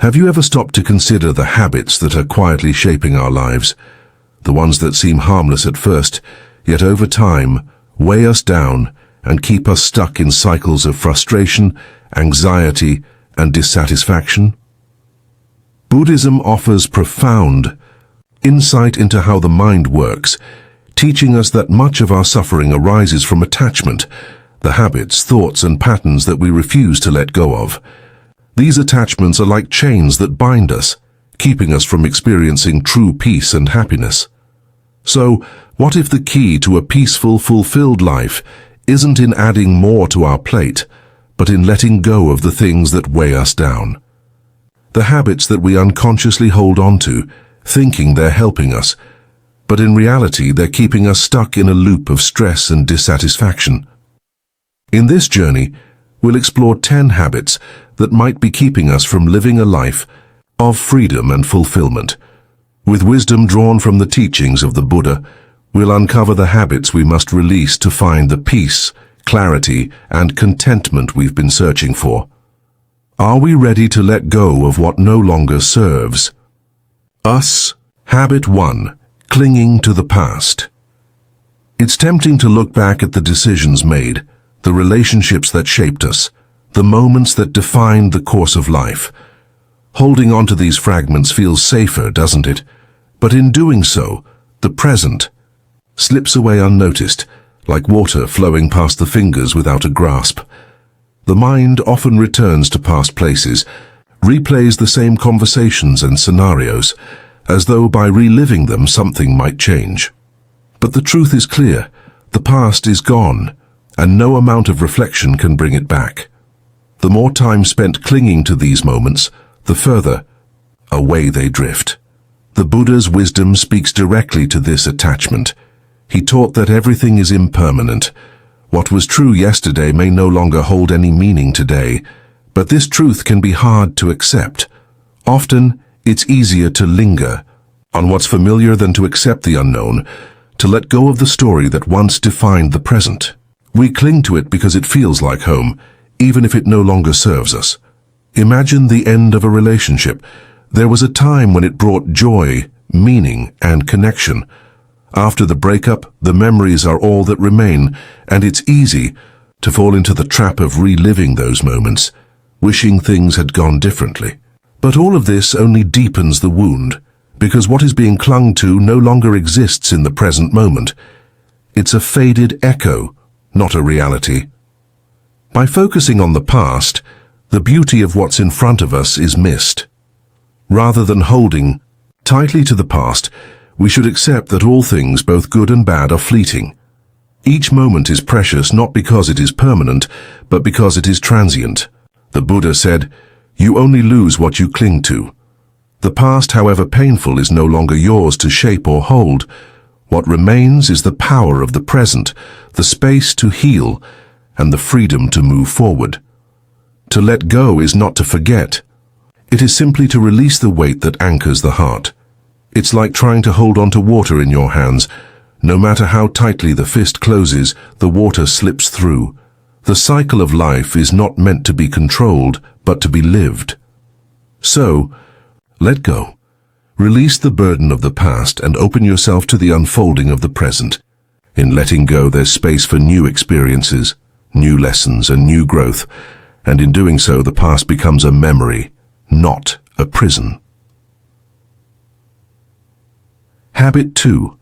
Have you ever stopped to consider the habits that are quietly shaping our lives? The ones that seem harmless at first, yet over time weigh us down and keep us stuck in cycles of frustration, anxiety, and dissatisfaction? Buddhism offers profound insight into how the mind works, teaching us that much of our suffering arises from attachment, the habits, thoughts, and patterns that we refuse to let go of. These attachments are like chains that bind us, keeping us from experiencing true peace and happiness. So, what if the key to a peaceful, fulfilled life isn't in adding more to our plate, but in letting go of the things that weigh us down? The habits that we unconsciously hold on to, thinking they're helping us, but in reality they're keeping us stuck in a loop of stress and dissatisfaction. In this journey, we'll explore 10 habits that might be keeping us from living a life of freedom and fulfillment. With wisdom drawn from the teachings of the Buddha, we'll uncover the habits we must release to find the peace, clarity, and contentment we've been searching for. Are we ready to let go of what no longer serves us? Habit 1. Clinging to the past. It's tempting to look back at the decisions made, the relationships that shaped us, the moments that defined the course of life. Holding on to these fragments feels safer, doesn't it? But in doing so, the present slips away unnoticed, like water flowing past the fingers without a grasp. The mind often returns to past places, replays the same conversations and scenarios, as though by reliving them something might change. But the truth is clear: the past is gone, and no amount of reflection can bring it back. The more time spent clinging to these moments, the further away they drift. The Buddha's wisdom speaks directly to this attachment. He taught that everything is impermanent. What was true yesterday may no longer hold any meaning today, but this truth can be hard to accept. Often, it's easier to linger on what's familiar than to accept the unknown, to let go of the story that once defined the present. We cling to it because it feels like home, even if it no longer serves us. Imagine the end of a relationship. There was a time when it brought joy, meaning, and connection. After the breakup, the memories are all that remain, and it's easy to fall into the trap of reliving those moments, wishing things had gone differently. But all of this only deepens the wound, because what is being clung to no longer exists in the present moment. It's a faded echo, not a reality. By focusing on the past, the beauty of what's in front of us is missed. Rather than holding tightly to the past, we should accept that all things, both good and bad, are fleeting. Each moment is precious not because it is permanent, but because it is transient. The Buddha said, "You only lose what you cling to." The past, however painful, is no longer yours to shape or hold. What remains is the power of the present, the space to heal, and the freedom to move forward. To let go is not to forget. It is simply to release the weight that anchors the heart. It's like trying to hold on to water in your hands. No matter how tightly the fist closes, the water slips through. The cycle of life is not meant to be controlled, but to be lived. So, let go. Release the burden of the past and open yourself to the unfolding of the present. In letting go, there's space for new experiences, new lessons, and new growth. And in doing so, the past becomes a memory, not a prison. Habit 2.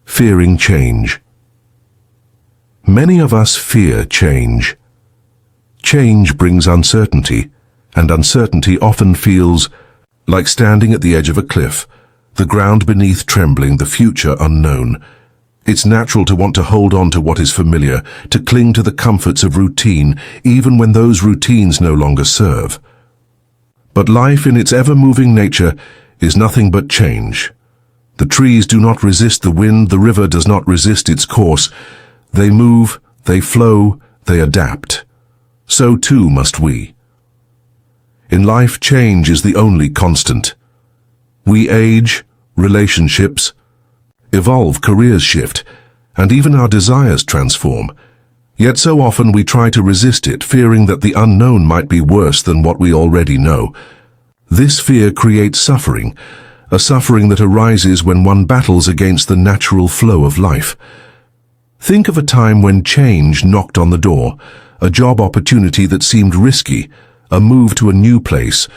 Fearing change. Many of us fear change. Change brings uncertainty, and uncertainty often feels like standing at the edge of a cliff, the ground beneath trembling, the future unknown. It's natural to want to hold on to what is familiar, to cling to the comforts of routine, even when those routines no longer serve. But life in its ever-moving nature is nothing but change. The trees do not resist the wind, the river does not resist its course. They move, they flow, they adapt. So too must we. In life, change is the only constant. We age, relationships evolve, careers shift, and even our desires transform. Yet so often we try to resist it, fearing that the unknown might be worse than what we already know. This fear creates suffering, a suffering that arises when one battles against the natural flow of life. Think of a time when change knocked on the door, a job opportunity that seemed risky, a move to a new place,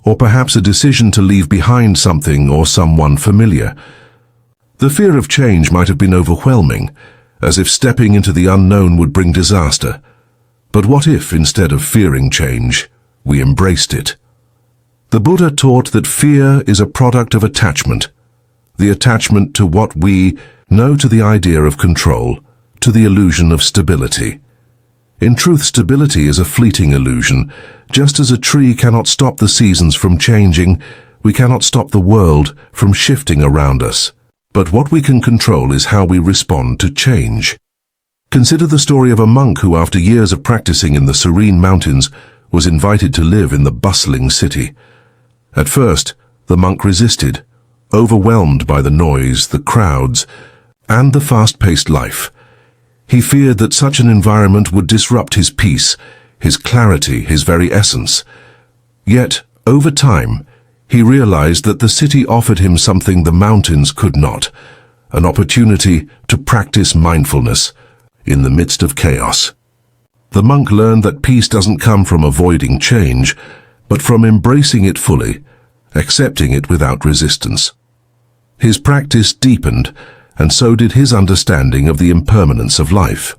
or perhaps a decision to leave behind something or someone familiar. The fear of change might have been overwhelming, as if stepping into the unknown would bring disaster. But what if, instead of fearing change, we embraced it? The Buddha taught that fear is a product of attachment, the attachment to what we know, to the idea of control, to the illusion of stability. In truth, stability is a fleeting illusion. Just as a tree cannot stop the seasons from changing, we cannot stop the world from shifting around us. But what we can control is how we respond to change. Consider the story of a monk who, after years of practicing in the serene mountains, was invited to live in the bustling city. At first, the monk resisted, overwhelmed by the noise, the crowds, and the fast-paced life. He feared that such an environment would disrupt his peace, his clarity, his very essence. Yet, over time, he realized that the city offered him something the mountains could not, an opportunity to practice mindfulness in the midst of chaos. The monk learned that peace doesn't come from avoiding change, but from embracing it fully, accepting it without resistance. His practice deepened, and so did his understanding of the impermanence of life.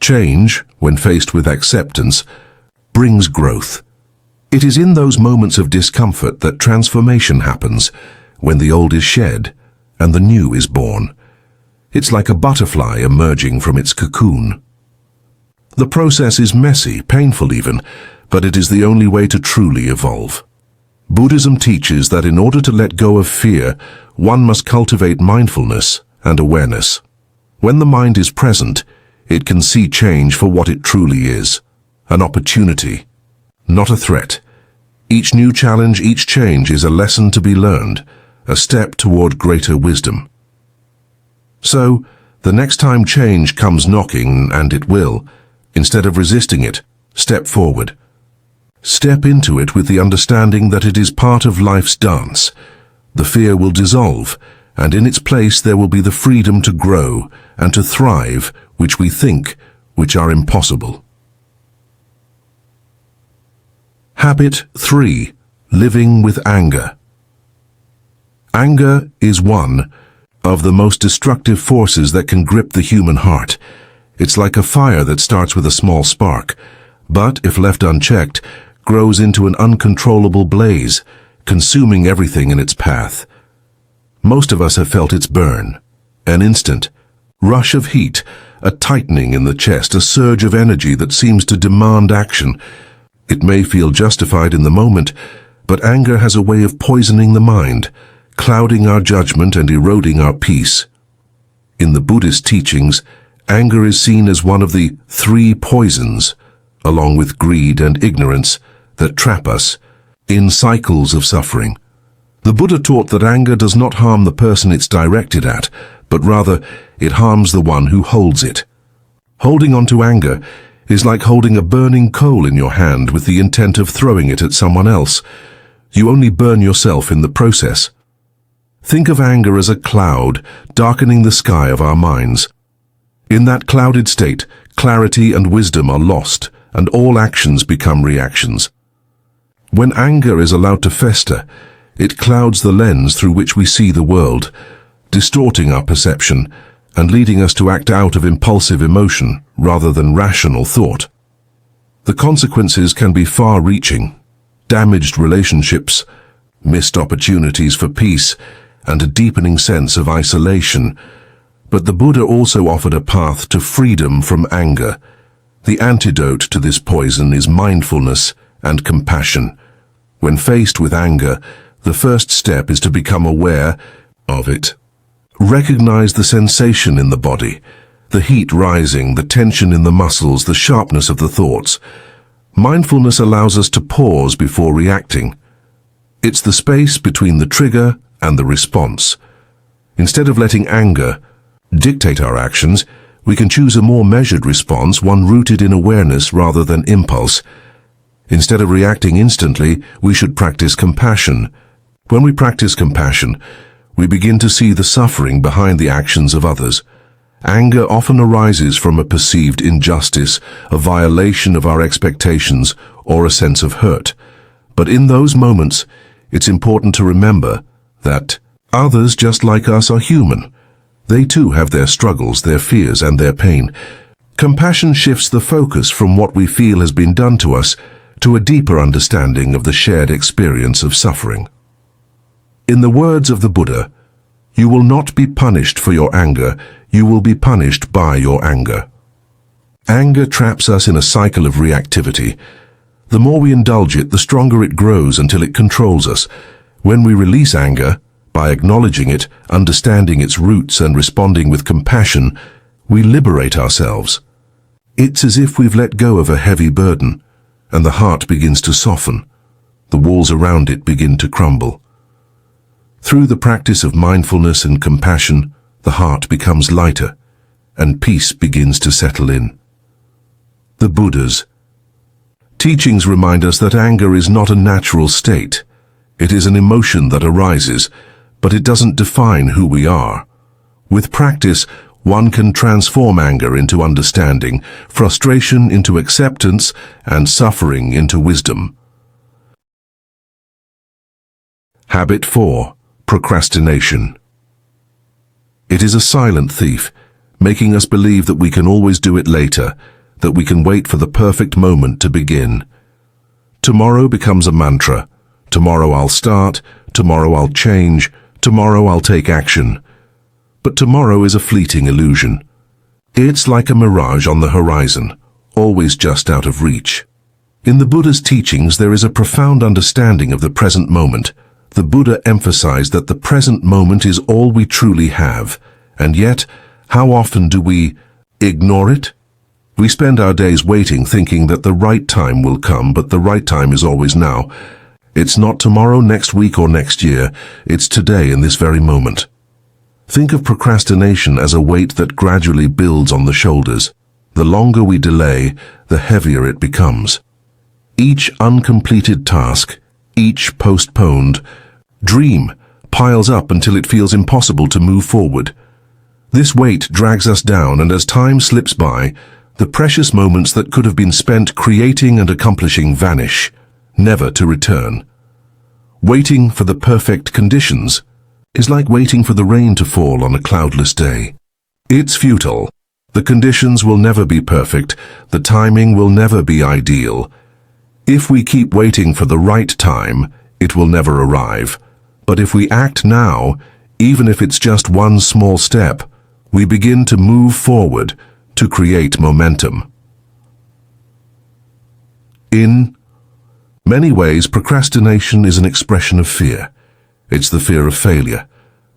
Change, when faced with acceptance, brings growth. It is in those moments of discomfort that transformation happens, when the old is shed and the new is born. It's like a butterfly emerging from its cocoon. The process is messy, painful even, but it is the only way to truly evolve. Buddhism teaches that in order to let go of fear, one must cultivate mindfulness and awareness. When the mind is present, it can see change for what it truly is, an opportunity, not a threat. Each new challenge, each change is a lesson to be learned, a step toward greater wisdom. So, the next time change comes knocking, and it will, instead of resisting it, step forward. Step into it with the understanding that it is part of life's dance. The fear will dissolve, and in its place there will be the freedom to grow and to thrive, which we think, which are impossible. Habit 3. Living with anger. Anger is one of the most destructive forces that can grip the human heart. It's like a fire that starts with a small spark, but if left unchecked, grows into an uncontrollable blaze, consuming everything in its path. Most of us have felt its burn, an instant rush of heat, a tightening in the chest, a surge of energy that seems to demand action. It may feel justified in the moment, but anger has a way of poisoning the mind, clouding our judgment and eroding our peace. In the Buddhist teachings, anger is seen as one of the 3 poisons, along with greed and ignorance, that trap us in cycles of suffering. The Buddha taught that anger does not harm the person it's directed at, but rather it harms the one who holds it. Holding on to anger is like holding a burning coal in your hand with the intent of throwing it at someone else. You only burn yourself in the process. Think of anger as a cloud darkening the sky of our minds. In that clouded state, clarity and wisdom are lost, and all actions become reactions. When anger is allowed to fester, it clouds the lens through which we see the world, distorting our perception and leading us to act out of impulsive emotion rather than rational thought. The consequences can be far-reaching: damaged relationships, missed opportunities for peace, and a deepening sense of isolation. But the Buddha also offered a path to freedom from anger. The antidote to this poison is mindfulness and compassion. When faced with anger, the first step is to become aware of it. Recognize the sensation in the body, the heat rising, the tension in the muscles, the sharpness of the thoughts. Mindfulness allows us to pause before reacting. It's the space between the trigger and the response. Instead of letting anger dictate our actions, we can choose a more measured response, one rooted in awareness rather than impulse. Instead of reacting instantly, we should practice compassion. When we practice compassion, we begin to see the suffering behind the actions of others. Anger often arises from a perceived injustice, a violation of our expectations, or a sense of hurt. But in those moments, it's important to remember that others just like us are human. They too have their struggles, their fears, and their pain. Compassion shifts the focus from what we feel has been done to us to a deeper understanding of the shared experience of suffering. In the words of the Buddha, "You will not be punished for your anger, you will be punished by your anger." Anger traps us in a cycle of reactivity. The more we indulge it, the stronger it grows until it controls us. When we release anger, by acknowledging it, understanding its roots, and responding with compassion, we liberate ourselves. It's as if we've let go of a heavy burden, and the heart begins to soften. The walls around it begin to crumble. Through the practice of mindfulness and compassion, the heart becomes lighter, and peace begins to settle in. The Buddha's teachings remind us that anger is not a natural state. It is an emotion that arises, but it doesn't define who we are. With practice, one can transform anger into understanding, frustration into acceptance, and suffering into wisdom. Habit 4. Procrastination. It is a silent thief, making us believe that we can always do it later, that we can wait for the perfect moment to begin. Tomorrow becomes a mantra. Tomorrow I'll start, tomorrow I'll change, tomorrow I'll take action. But tomorrow is a fleeting illusion. It's like a mirage on the horizon, always just out of reach. In the Buddha's teachings, there is a profound understanding of the present moment. The Buddha emphasized that the present moment is all we truly have, and yet, how often do we ignore it? We spend our days waiting, thinking that the right time will come, but the right time is always now. It's not tomorrow, next week, or next year. It's today, in this very moment. Think of procrastination as a weight that gradually builds on the shoulders. The longer we delay, the heavier it becomes. Each uncompleted task, each postponed dream piles up until it feels impossible to move forward. This weight drags us down, and as time slips by, the precious moments that could have been spent creating and accomplishing vanish, never to return. Waiting for the perfect conditions is like waiting for the rain to fall on a cloudless day. It's futile. The conditions will never be perfect. The timing will never be ideal. If we keep waiting for the right time, it will never arrive. But if we act now, even if it's just one small step, we begin to move forward, to create momentum. In many ways, procrastination is an expression of fear. It's the fear of failure,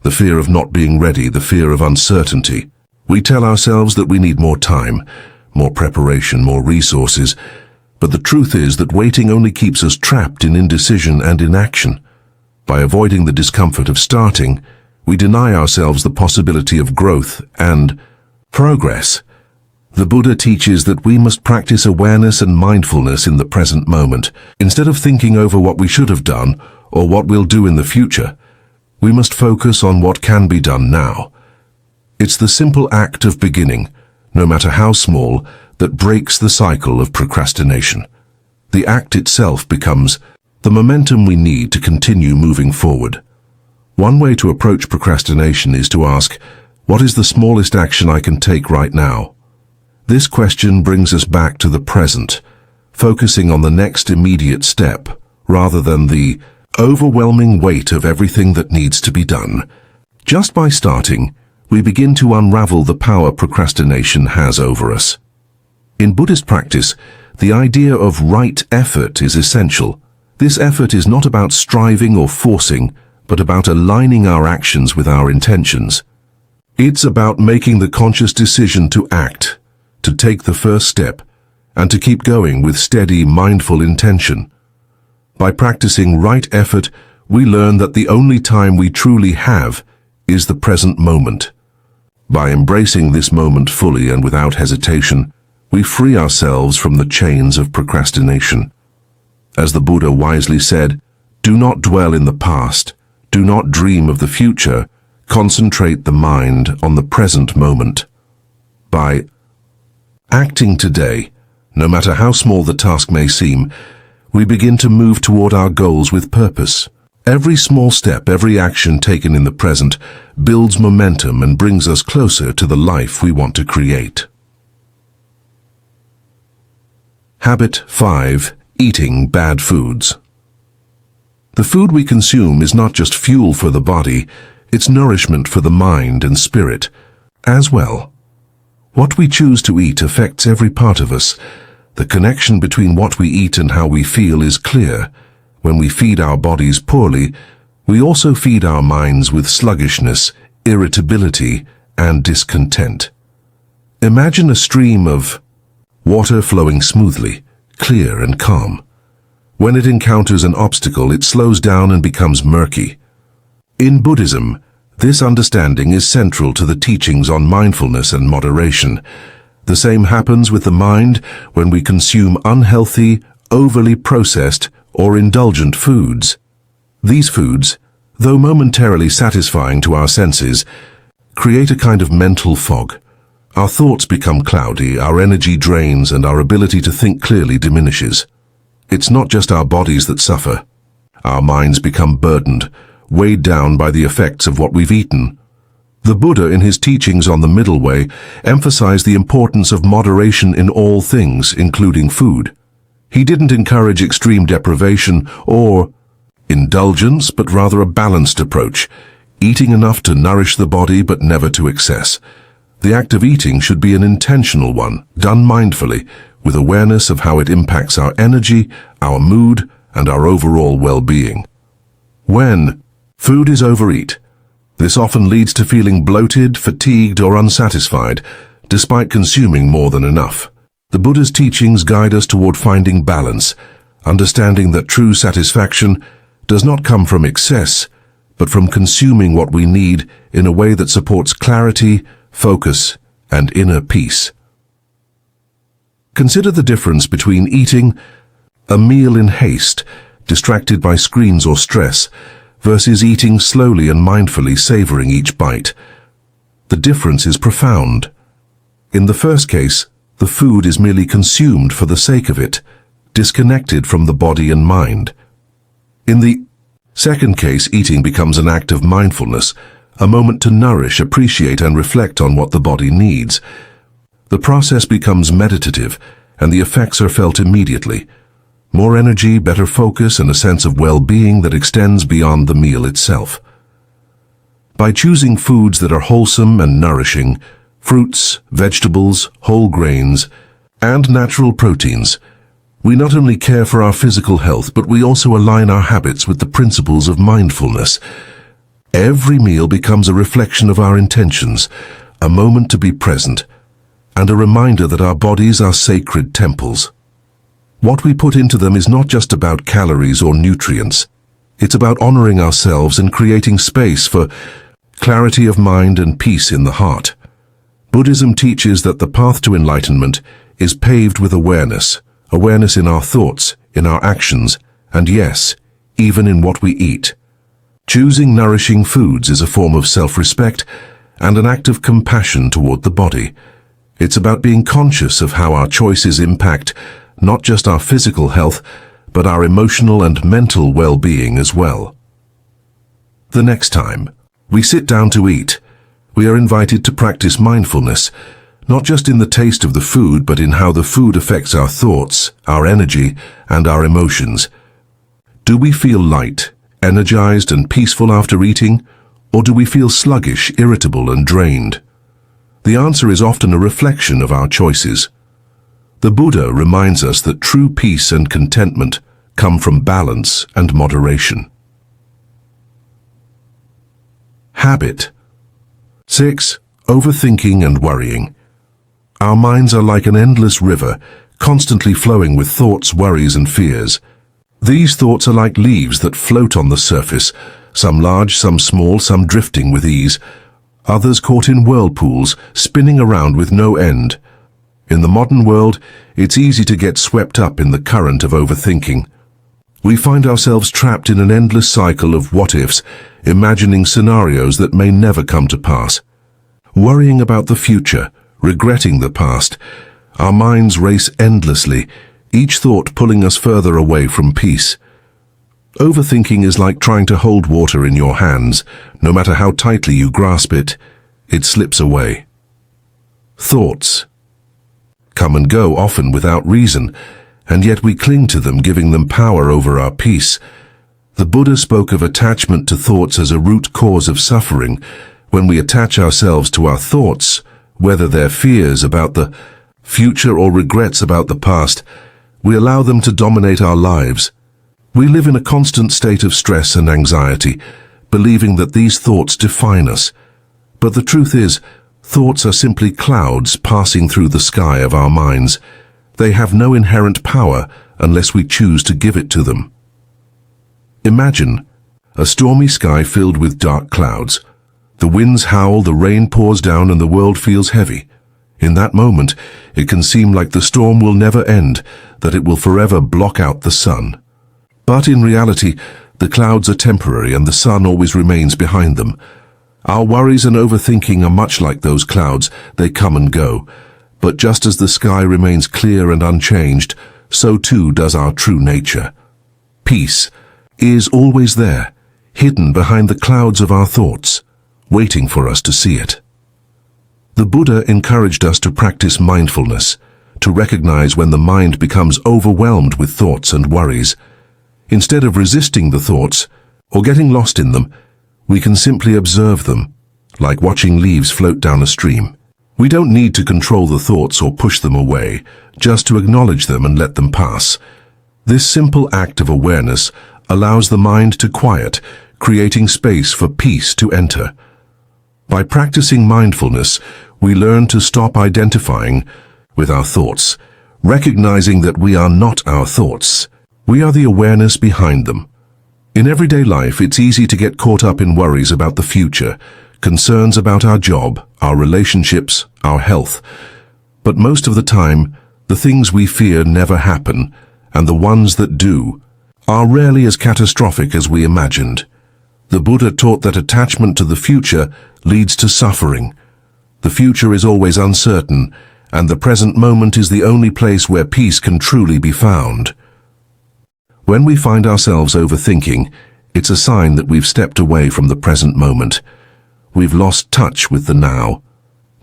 the fear of not being ready, the fear of uncertainty. We tell ourselves that we need more time, more preparation, more resources, but the truth is that waiting only keeps us trapped in indecision and inaction. By avoiding the discomfort of starting, we deny ourselves the possibility of growth and progress. The Buddha teaches that we must practice awareness and mindfulness in the present moment. Instead of thinking over what we should have done or what we'll do in the future, we must focus on what can be done now. It's the simple act of beginning, no matter how small, that breaks the cycle of procrastination. The act itself becomes the momentum we need to continue moving forward. One way to approach procrastination is to ask, what is the smallest action I can take right now? This question brings us back to the present, focusing on the next immediate step, rather than the overwhelming weight of everything that needs to be done. Just by starting, we begin to unravel the power procrastination has over us. In Buddhist practice, the idea of right effort is essential. This effort is not about striving or forcing, but about aligning our actions with our intentions. It's about making the conscious decision to act, to take the first step, and to keep going with steady, mindful intention. By practicing right effort, we learn that the only time we truly have is the present moment. By embracing this moment fully and without hesitation, we free ourselves from the chains of procrastination. As the Buddha wisely said, do not dwell in the past, do not dream of the future, concentrate the mind on the present moment. By acting today, no matter how small the task may seem, we begin to move toward our goals with purpose. Every small step, every action taken in the present builds momentum and brings us closer to the life we want to create. Habit 5. Eating bad foods. The food we consume is not just fuel for the body, it's nourishment for the mind and spirit as well. What we choose to eat affects every part of us. The connection between what we eat and how we feel is clear. When we feed our bodies poorly, we also feed our minds with sluggishness, irritability, and discontent. Imagine a stream of water flowing smoothly, clear and calm. When it encounters an obstacle, it slows down and becomes murky. In Buddhism, this understanding is central to the teachings on mindfulness and moderation. The same happens with the mind when we consume unhealthy, overly processed, or indulgent foods. These foods, though momentarily satisfying to our senses, create a kind of mental fog. Our thoughts become cloudy, our energy drains, and our ability to think clearly diminishes. It's not just our bodies that suffer. Our minds become burdened, weighed down by the effects of what we've eaten. The Buddha, in his teachings on the middle way, emphasized the importance of moderation in all things, including food. He didn't encourage extreme deprivation or indulgence, but rather a balanced approach, eating enough to nourish the body but never to excess. The act of eating should be an intentional one, done mindfully, with awareness of how it impacts our energy, our mood, and our overall well-being. When food is overeat, this often leads to feeling bloated, fatigued, or unsatisfied, despite consuming more than enough. The Buddha's teachings guide us toward finding balance, understanding that true satisfaction does not come from excess, but from consuming what we need in a way that supports clarity, focus, and inner peace. Consider the difference between eating a meal in haste, distracted by screens or stress, versus eating slowly and mindfully, savoring each bite. The difference is profound. In the first case, the food is merely consumed for the sake of it, disconnected from the body and mind. In the second case, eating becomes an act of mindfulness, a moment to nourish, appreciate, and reflect on what the body needs. The process becomes meditative, and the effects are felt immediately. More energy, better focus, and a sense of well-being that extends beyond the meal itself. By choosing foods that are wholesome and nourishing, fruits, vegetables, whole grains, and natural proteins, we not only care for our physical health, but we also align our habits with the principles of mindfulness. Every meal becomes a reflection of our intentions, a moment to be present, and a reminder that our bodies are sacred temples. What we put into them is not just about calories or nutrients. It's about honoring ourselves and creating space for clarity of mind and peace in the heart. Buddhism teaches that the path to enlightenment is paved with awareness, awareness in our thoughts, in our actions, and yes, even in what we eat. Choosing nourishing foods is a form of self-respect and an act of compassion toward the body. It's about being conscious of how our choices impact not just our physical health, but our emotional and mental well-being as well. The next time we sit down to eat, we are invited to practice mindfulness, not just in the taste of the food, but in how the food affects our thoughts, our energy, and our emotions. Do we feel light, energized, and peaceful after eating, or do we feel sluggish, irritable, and drained? The answer is often a reflection of our choices. The Buddha reminds us that true peace and contentment come from balance and moderation. Habit 6. Overthinking and worrying. Our minds are like an endless river, constantly flowing with thoughts, worries, and fears. These thoughts are like leaves that float on the surface, some large, some small, some drifting with ease, others caught in whirlpools, spinning around with no end. In the modern world, it's easy to get swept up in the current of overthinking. We find ourselves trapped in an endless cycle of what-ifs, imagining scenarios that may never come to pass. Worrying about the future, regretting the past, our minds race endlessly, each thought pulling us further away from peace. Overthinking is like trying to hold water in your hands. No matter how tightly you grasp it, it slips away. Thoughts come and go, often without reason, and yet we cling to them, giving them power over our peace. The Buddha spoke of attachment to thoughts as a root cause of suffering. When we attach ourselves to our thoughts, whether they're fears about the future or regrets about the past, we allow them to dominate our lives. We live in a constant state of stress and anxiety, believing that these thoughts define us. But the truth is, thoughts are simply clouds passing through the sky of our minds. They have no inherent power unless we choose to give it to them. Imagine a stormy sky filled with dark clouds. The winds howl, the rain pours down, and the world feels heavy. In that moment, it can seem like the storm will never end, that it will forever block out the sun. But in reality, the clouds are temporary and the sun always remains behind them. Our worries and overthinking are much like those clouds. They come and go. But just as the sky remains clear and unchanged, so too does our true nature. Peace is always there, hidden behind the clouds of our thoughts, waiting for us to see it. The Buddha encouraged us to practice mindfulness, to recognize when the mind becomes overwhelmed with thoughts and worries. Instead of resisting the thoughts or getting lost in them, we can simply observe them, like watching leaves float down a stream. We don't need to control the thoughts or push them away, just to acknowledge them and let them pass. This simple act of awareness allows the mind to quiet, creating space for peace to enter. By practicing mindfulness, we learn to stop identifying with our thoughts, recognizing that we are not our thoughts. We are the awareness behind them. In everyday life, it's easy to get caught up in worries about the future, concerns about our job, our relationships, our health. But most of the time, the things we fear never happen, and the ones that do are rarely as catastrophic as we imagined. The Buddha taught that attachment to the future leads to suffering. The future is always uncertain, and the present moment is the only place where peace can truly be found. When we find ourselves overthinking, it's a sign that we've stepped away from the present moment. We've lost touch with the now.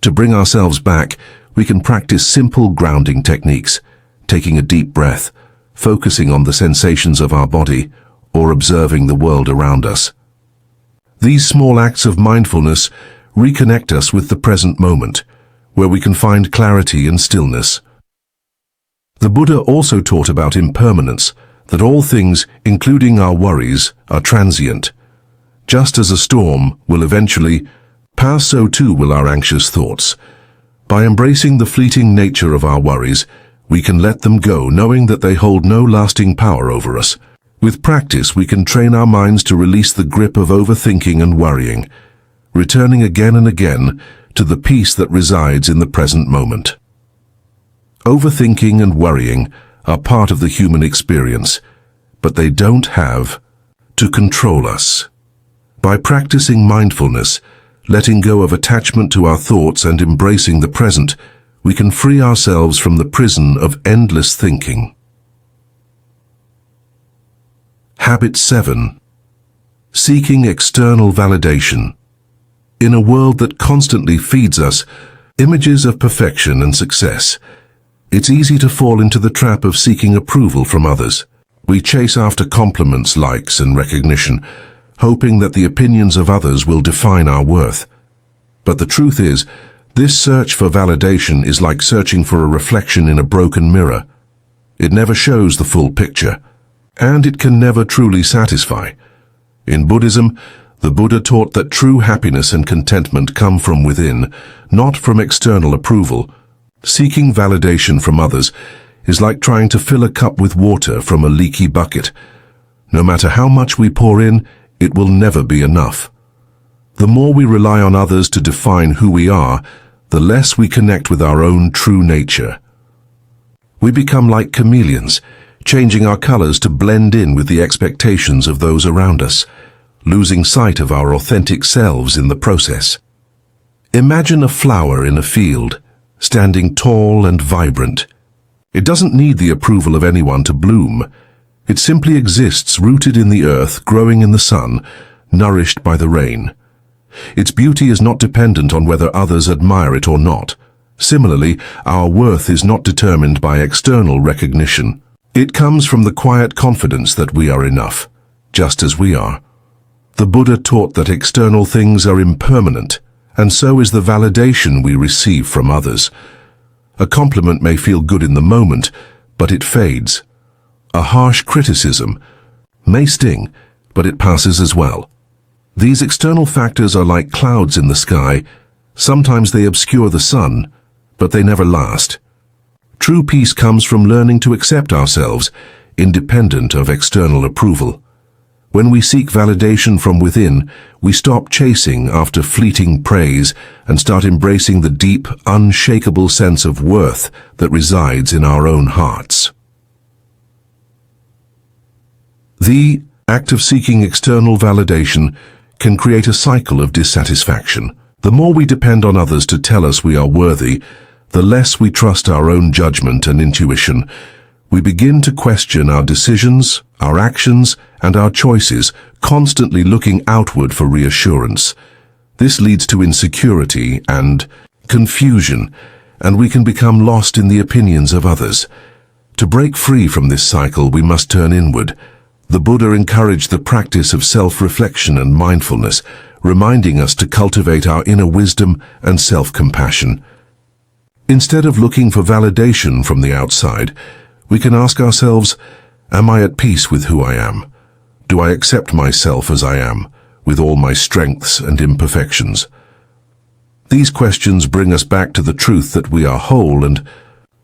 To bring ourselves back, we can practice simple grounding techniques, taking a deep breath, focusing on the sensations of our body, or observing the world around us. These small acts of mindfulness reconnect us with the present moment, where we can find clarity and stillness. The Buddha also taught about impermanence, that all things, including our worries, are transient. Just as a storm will eventually pass, so too will our anxious thoughts. By embracing the fleeting nature of our worries, we can let them go, knowing that they hold no lasting power over us. With practice, we can train our minds to release the grip of overthinking and worrying, returning again and again to the peace that resides in the present moment. Overthinking and worrying are part of the human experience, but they don't have to control us. By practicing mindfulness, letting go of attachment to our thoughts and embracing the present, we can free ourselves from the prison of endless thinking. Habit 7. Seeking external validation. In a world that constantly feeds us images of perfection and success, it's easy to fall into the trap of seeking approval from others. We chase after compliments, likes, and recognition, hoping that the opinions of others will define our worth. But the truth is, this search for validation is like searching for a reflection in a broken mirror. It never shows the full picture, and it can never truly satisfy. In Buddhism, the Buddha taught that true happiness and contentment come from within, not from external approval. Seeking validation from others is like trying to fill a cup with water from a leaky bucket. No matter how much we pour in, it will never be enough. The more we rely on others to define who we are, the less we connect with our own true nature. We become like chameleons, changing our colors to blend in with the expectations of those around us, losing sight of our authentic selves in the process. Imagine a flower in a field, standing tall and vibrant. It doesn't need the approval of anyone to bloom. It simply exists, rooted in the earth, growing in the sun, nourished by the rain. Its beauty is not dependent on whether others admire it or not. Similarly, our worth is not determined by external recognition. It comes from the quiet confidence that we are enough, just as we are. The Buddha taught that external things are impermanent, and so is the validation we receive from others. A compliment may feel good in the moment, but it fades. A harsh criticism may sting, but it passes as well. These external factors are like clouds in the sky. Sometimes they obscure the sun, but they never last. True peace comes from learning to accept ourselves, independent of external approval. When we seek validation from within, we stop chasing after fleeting praise and start embracing the deep, unshakable sense of worth that resides in our own hearts. The act of seeking external validation can create a cycle of dissatisfaction. The more we depend on others to tell us we are worthy, the less we trust our own judgment and intuition. We begin to question our decisions, our actions, and our choices, constantly looking outward for reassurance. This leads to insecurity and confusion, and we can become lost in the opinions of others. To break free from this cycle, we must turn inward. The Buddha encouraged the practice of self-reflection and mindfulness, reminding us to cultivate our inner wisdom and self-compassion. Instead of looking for validation from the outside, we can ask ourselves, am I at peace with who I am? Do I accept myself as I am, with all my strengths and imperfections? These questions bring us back to the truth that we are whole and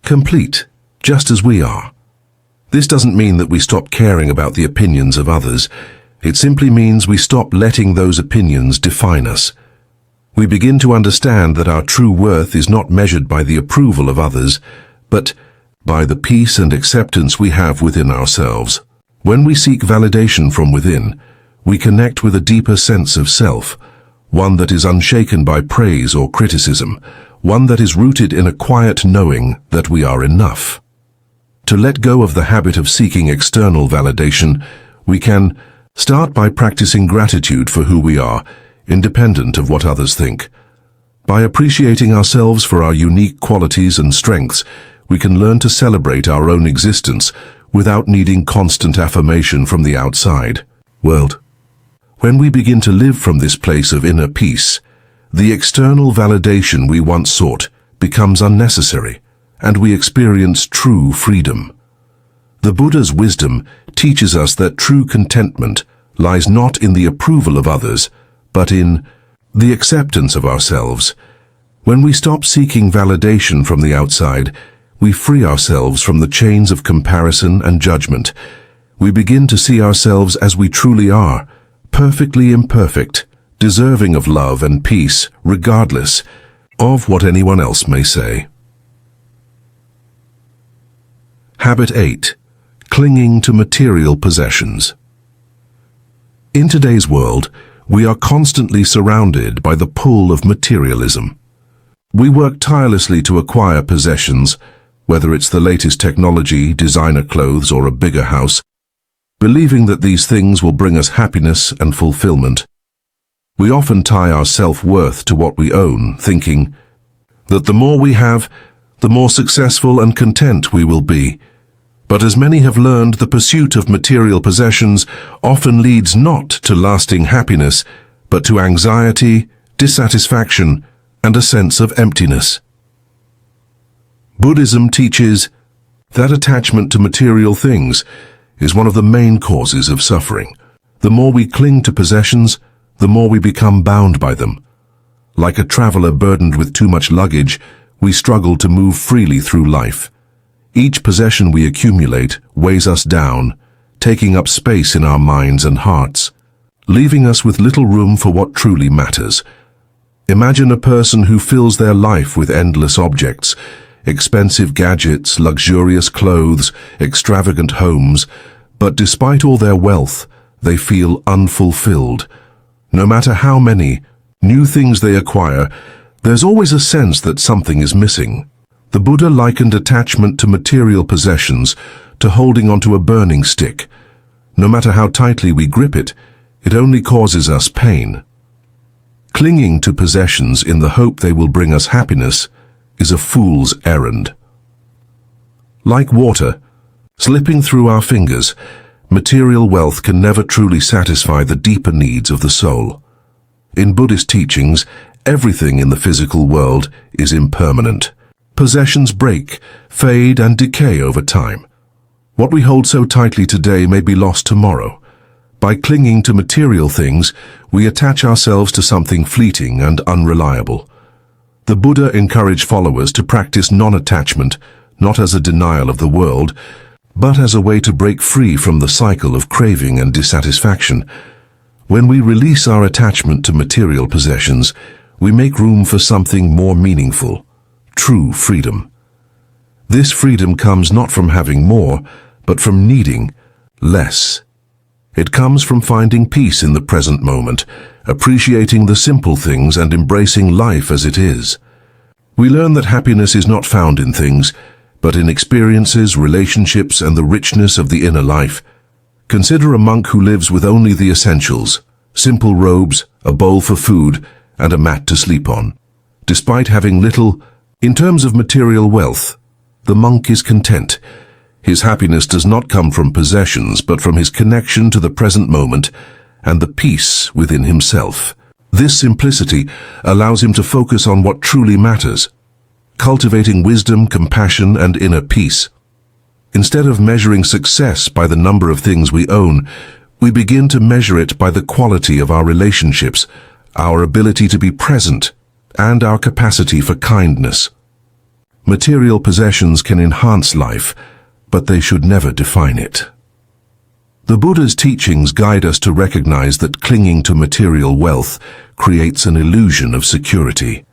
complete, just as we are. This doesn't mean that we stop caring about the opinions of others. It simply means we stop letting those opinions define us. We begin to understand that our true worth is not measured by the approval of others, but by the peace and acceptance we have within ourselves. When we seek validation from within, we connect with a deeper sense of self, one that is unshaken by praise or criticism, one that is rooted in a quiet knowing that we are enough. To let go of the habit of seeking external validation, we can start by practicing gratitude for who we are, independent of what others think. By appreciating ourselves for our unique qualities and strengths, we can learn to celebrate our own existence without needing constant affirmation from the outside world. When we begin to live from this place of inner peace, the external validation we once sought becomes unnecessary, and we experience true freedom. The Buddha's wisdom teaches us that true contentment lies not in the approval of others, but in the acceptance of ourselves. When we stop seeking validation from the outside, we free ourselves from the chains of comparison and judgment. We begin to see ourselves as we truly are, perfectly imperfect, deserving of love and peace, regardless of what anyone else may say. Habit 8. Clinging to material possessions. In today's world, we are constantly surrounded by the pull of materialism. We work tirelessly to acquire possessions, whether it's the latest technology, designer clothes, or a bigger house, believing that these things will bring us happiness and fulfillment. We often tie our self-worth to what we own, thinking that the more we have, the more successful and content we will be. But as many have learned, the pursuit of material possessions often leads not to lasting happiness, but to anxiety, dissatisfaction, and a sense of emptiness. Buddhism teaches that attachment to material things is one of the main causes of suffering. The more we cling to possessions, the more we become bound by them. Like a traveler burdened with too much luggage, we struggle to move freely through life. Each possession we accumulate weighs us down, taking up space in our minds and hearts, leaving us with little room for what truly matters. Imagine a person who fills their life with endless objects. expensive gadgets, luxurious clothes, extravagant homes, but despite all their wealth, they feel unfulfilled. No matter how many new things they acquire, there's always a sense that something is missing. The Buddha likened attachment to material possessions to holding onto a burning stick. No matter how tightly we grip it, it only causes us pain. Clinging to possessions in the hope they will bring us happiness is a fool's errand. Like water, slipping through our fingers, material wealth can never truly satisfy the deeper needs of the soul. In Buddhist teachings, everything in the physical world is impermanent. Possessions break, fade, and decay over time. What we hold so tightly today may be lost tomorrow. By clinging to material things, we attach ourselves to something fleeting and unreliable. The Buddha encouraged followers to practice non-attachment, not as a denial of the world, but as a way to break free from the cycle of craving and dissatisfaction. When we release our attachment to material possessions, we make room for something more meaningful, true freedom. This freedom comes not from having more, but from needing less. It comes from finding peace in the present moment, appreciating the simple things and embracing life as it is. We learn that happiness is not found in things, but in experiences, relationships, and the richness of the inner life. Consider a monk who lives with only the essentials, simple robes, a bowl for food, and a mat to sleep on. Despite having little, in terms of material wealth, the monk is content. His happiness does not come from possessions, but from his connection to the present moment and the peace within himself. This simplicity allows him to focus on what truly matters, cultivating wisdom, compassion, and inner peace. Instead of measuring success by the number of things we own, we begin to measure it by the quality of our relationships, our ability to be present, and our capacity for kindness. Material possessions can enhance life, but they should never define it. The Buddha's teachings guide us to recognize that clinging to material wealth creates an illusion of security.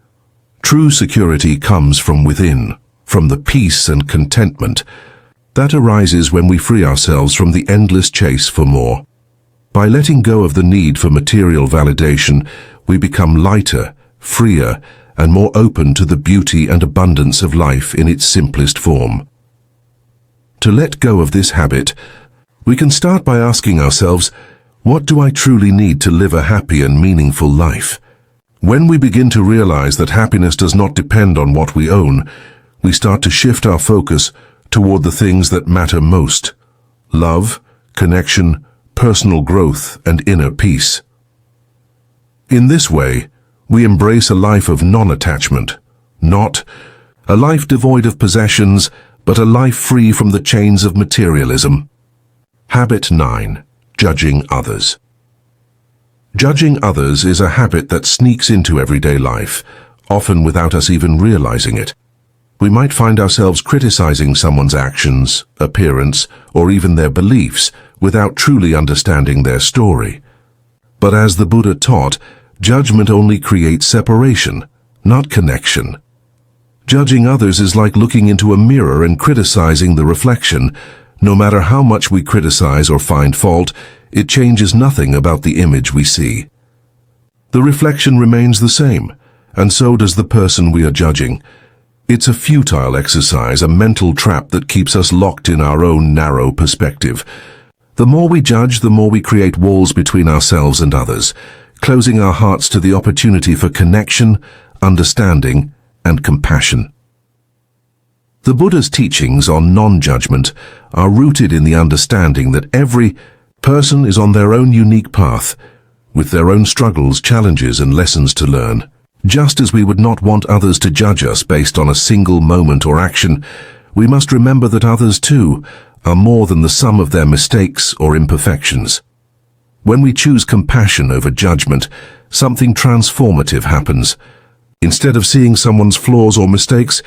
True security comes from within, from the peace and contentment that arises when we free ourselves from the endless chase for more. By letting go of the need for material validation, we become lighter, freer, and more open to the beauty and abundance of life in its simplest form. To let go of this habit, we can start by asking ourselves, what do I truly need to live a happy and meaningful life? When we begin to realize that happiness does not depend on what we own, we start to shift our focus toward the things that matter most: love, connection, personal growth, and inner peace. In this way, we embrace a life of non-attachment, not a life devoid of possessions, but a life free from the chains of materialism. Habit 9. Judging others. Judging others is a habit that sneaks into everyday life, often without us even realizing it. We might find ourselves criticizing someone's actions, appearance, or even their beliefs without truly understanding their story. But as the Buddha taught, judgment only creates separation, not connection. Judging others is like looking into a mirror and criticizing the reflection. No matter how much we criticize or find fault, it changes nothing about the image we see. The reflection remains the same, and so does the person we are judging. It's a futile exercise, a mental trap that keeps us locked in our own narrow perspective. The more we judge, the more we create walls between ourselves and others, closing our hearts to the opportunity for connection, understanding, and compassion. The Buddha's teachings on non-judgment are rooted in the understanding that every person is on their own unique path, with their own struggles, challenges, and lessons to learn. Just as we would not want others to judge us based on a single moment or action, we must remember that others, too, are more than the sum of their mistakes or imperfections. When we choose compassion over judgment, something transformative happens. Instead of seeing someone's flaws or mistakes,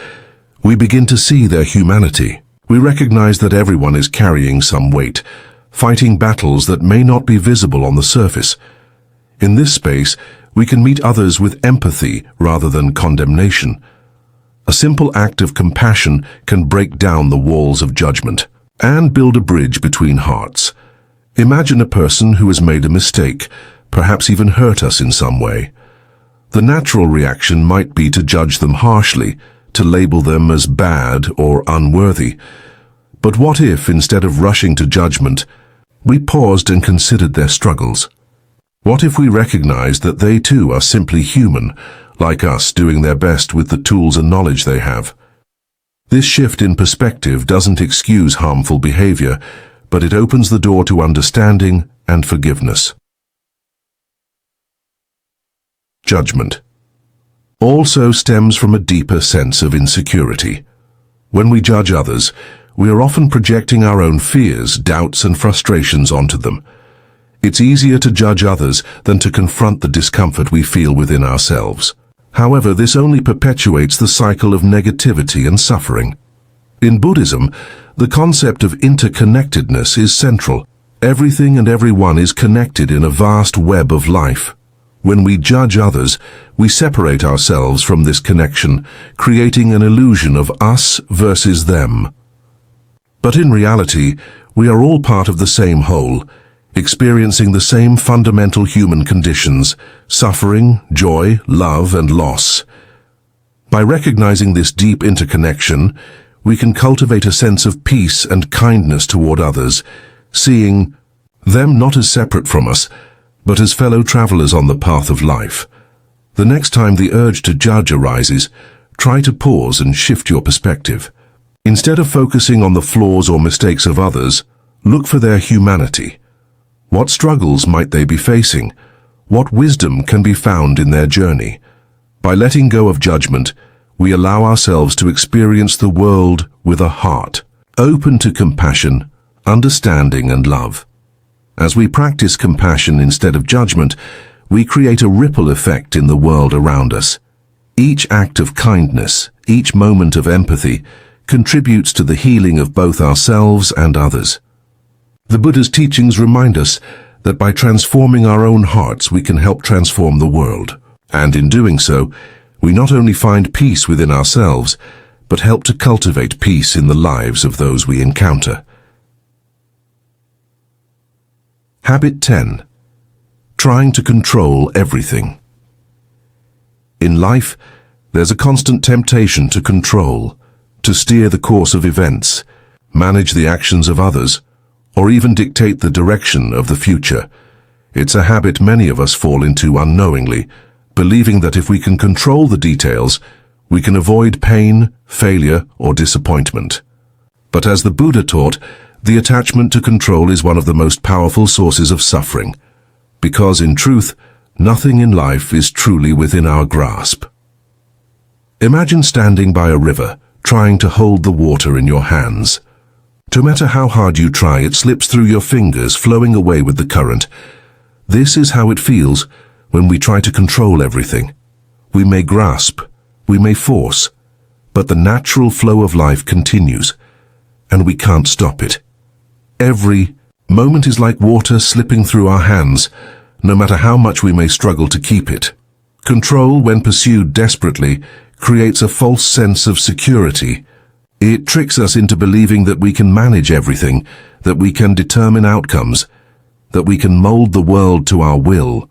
we begin to see their humanity. We recognize that everyone is carrying some weight, fighting battles that may not be visible on the surface. In this space, we can meet others with empathy rather than condemnation. A simple act of compassion can break down the walls of judgment and build a bridge between hearts. Imagine a person who has made a mistake, perhaps even hurt us in some way. The natural reaction might be to judge them harshly, to label them as bad or unworthy. But what if, instead of rushing to judgment, we paused and considered their struggles? What if we recognized that they too are simply human, like us, doing their best with the tools and knowledge they have? This shift in perspective doesn't excuse harmful behavior, but it opens the door to understanding and forgiveness. Judgment also stems from a deeper sense of insecurity. When we judge others, we are often projecting our own fears, doubts, and frustrations onto them. It's easier to judge others than to confront the discomfort we feel within ourselves. However, this only perpetuates the cycle of negativity and suffering. In Buddhism, the concept of interconnectedness is central. Everything and everyone is connected in a vast web of life. When we judge others, we separate ourselves from this connection, creating an illusion of us versus them. But in reality, we are all part of the same whole, experiencing the same fundamental human conditions: suffering, joy, love, and loss. By recognizing this deep interconnection, we can cultivate a sense of peace and kindness toward others, seeing them not as separate from us, but as fellow travelers on the path of life. The next time the urge to judge arises, try to pause and shift your perspective. Instead of focusing on the flaws or mistakes of others, look for their humanity. What struggles might they be facing? What wisdom can be found in their journey? By letting go of judgment, we allow ourselves to experience the world with a heart open to compassion, understanding, and love. As we practice compassion instead of judgment, we create a ripple effect in the world around us. Each act of kindness, each moment of empathy, contributes to the healing of both ourselves and others. The Buddha's teachings remind us that by transforming our own hearts, we can help transform the world. And in doing so, we not only find peace within ourselves, but help to cultivate peace in the lives of those we encounter. Habit 10. Trying to control everything. In life, there's a constant temptation to control, to steer the course of events, manage the actions of others, or even dictate the direction of the future. It's a habit many of us fall into unknowingly, believing that if we can control the details, we can avoid pain, failure, or disappointment. But as the Buddha taught, the attachment to control is one of the most powerful sources of suffering, because in truth, nothing in life is truly within our grasp. Imagine standing by a river, trying to hold the water in your hands. No matter how hard you try, it slips through your fingers, flowing away with the current. This is how it feels when we try to control everything. We may grasp, we may force, but the natural flow of life continues, and we can't stop it. Every moment is like water slipping through our hands, no matter how much we may struggle to keep it. Control, when pursued desperately, creates a false sense of security. It tricks us into believing that we can manage everything, that we can determine outcomes, that we can mold the world to our will.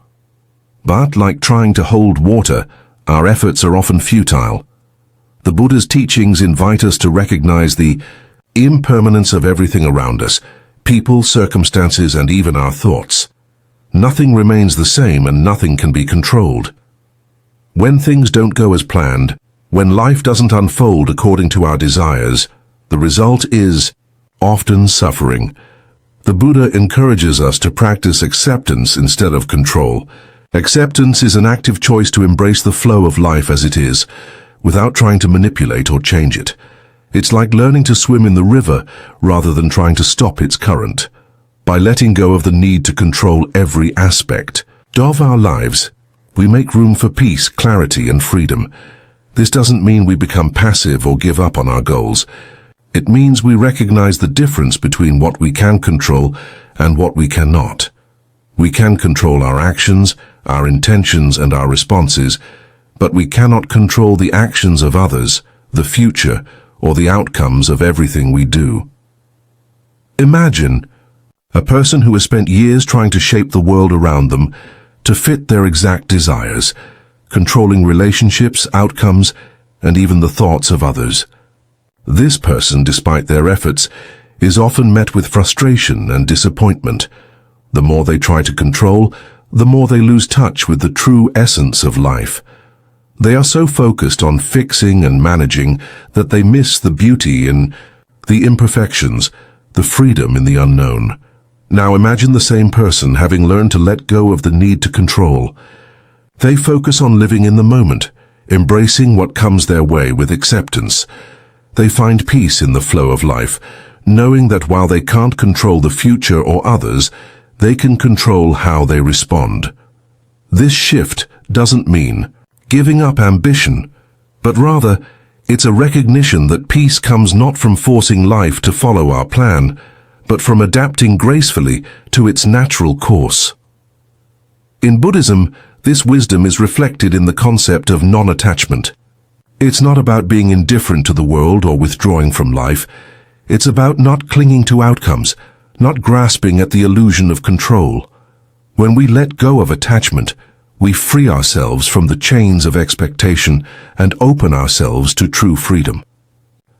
But like trying to hold water, our efforts are often futile. The Buddha's teachings invite us to recognize the impermanence of everything around us, people, circumstances, and even our thoughts. Nothing remains the same and nothing can be controlled. When things don't go as planned, when life doesn't unfold according to our desires, the result is often suffering. The Buddha encourages us to practice acceptance instead of control. Acceptance is an active choice to embrace the flow of life as it is, without trying to manipulate or change it. It's like learning to swim in the river rather than trying to stop its current. By letting go of the need to control every aspect of our lives, we make room for peace, clarity, and freedom. This doesn't mean we become passive or give up on our goals. It means we recognize the difference between what we can control and what we cannot. We can control our actions, our intentions, and our responses, but we cannot control the actions of others, the future, or the outcomes of everything we do. Imagine a person who has spent years trying to shape the world around them to fit their exact desires, controlling relationships, outcomes, and even the thoughts of others. This person, despite their efforts, is often met with frustration and disappointment. The more they try to control, the more they lose touch with the true essence of life. They are so focused on fixing and managing that they miss the beauty in the imperfections, the freedom in the unknown. Now imagine the same person having learned to let go of the need to control. They focus on living in the moment, embracing what comes their way with acceptance. They find peace in the flow of life, knowing that while they can't control the future or others, they can control how they respond. This shift doesn't mean giving up ambition, but rather it's a recognition that peace comes not from forcing life to follow our plan, but from adapting gracefully to its natural course. In Buddhism, this wisdom is reflected in the concept of non-attachment. It's not about being indifferent to the world or withdrawing from life. It's about not clinging to outcomes, not grasping at the illusion of control. When we let go of attachment, we free ourselves from the chains of expectation and open ourselves to true freedom.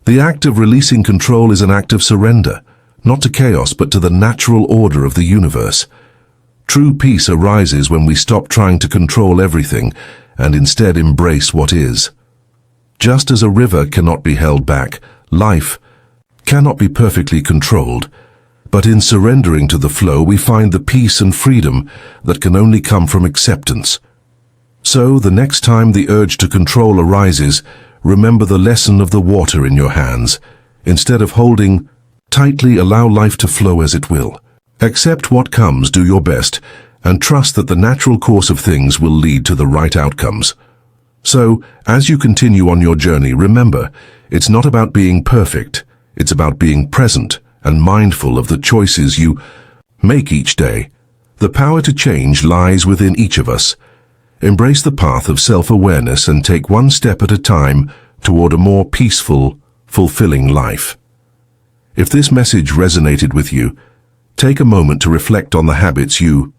The act of releasing control is an act of surrender, not to chaos but to the natural order of the universe. True peace arises when we stop trying to control everything and instead embrace what is. Just as a river cannot be held back, life cannot be perfectly controlled, but in surrendering to the flow we find the peace and freedom that can only come from acceptance. So, the next time the urge to control arises, remember the lesson of the water in your hands. Instead of holding tightly, allow life to flow as it will. Accept what comes, do your best, and trust that the natural course of things will lead to the right outcomes. So, as you continue on your journey, remember, it's not about being perfect, it's about being present and mindful of the choices you make each day. The power to change lies within each of us. Embrace the path of self-awareness and take one step at a time toward a more peaceful, fulfilling life. If this message resonated with you, take a moment to reflect on the habits you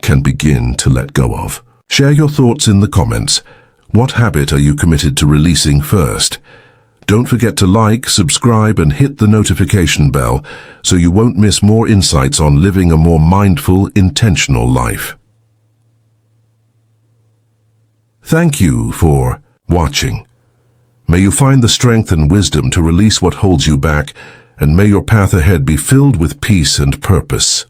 can begin to let go of. Share your thoughts in the comments. What habit are you committed to releasing first? Don't forget to like, subscribe, and hit the notification bell so you won't miss more insights on living a more mindful, intentional life. Thank you for watching. May you find the strength and wisdom to release what holds you back, and may your path ahead be filled with peace and purpose.